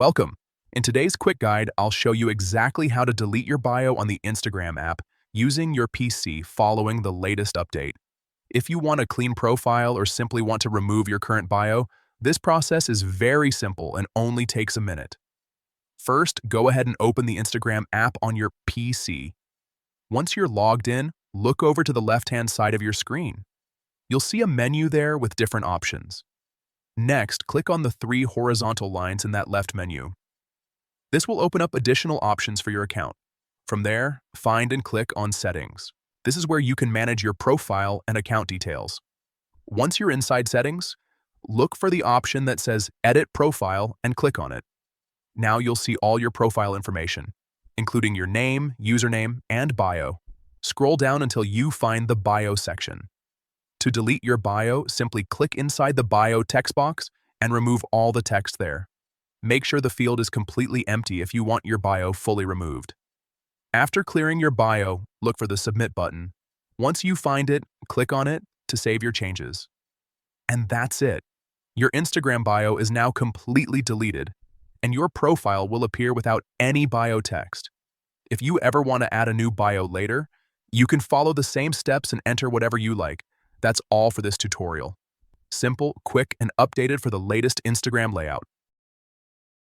Welcome. In today's quick guide, I'll show you exactly how to delete your bio on the Instagram app using your PC following the latest update. If you want a clean profile or simply want to remove your current bio, this process is very simple and only takes a minute. First, go ahead and open the Instagram app on your PC. Once you're logged in, look over to the left-hand side of your screen. You'll see a menu there with different options. Next, click on the three horizontal lines in that left menu. This will open up additional options for your account. From there, find and click on Settings. This is where you can manage your profile and account details. Once you're inside Settings, look for the option that says Edit Profile and click on it. Now you'll see all your profile information, including your name, username, and bio. Scroll down until you find the Bio section. To delete your bio, simply click inside the bio text box and remove all the text there. Make sure the field is completely empty if you want your bio fully removed. After clearing your bio, look for the Submit button. Once you find it, click on it to save your changes. And that's it. Your Instagram bio is now completely deleted, and your profile will appear without any bio text. If you ever want to add a new bio later, you can follow the same steps and enter whatever you like. That's all for this tutorial. Simple, quick, and updated for the latest Instagram layout.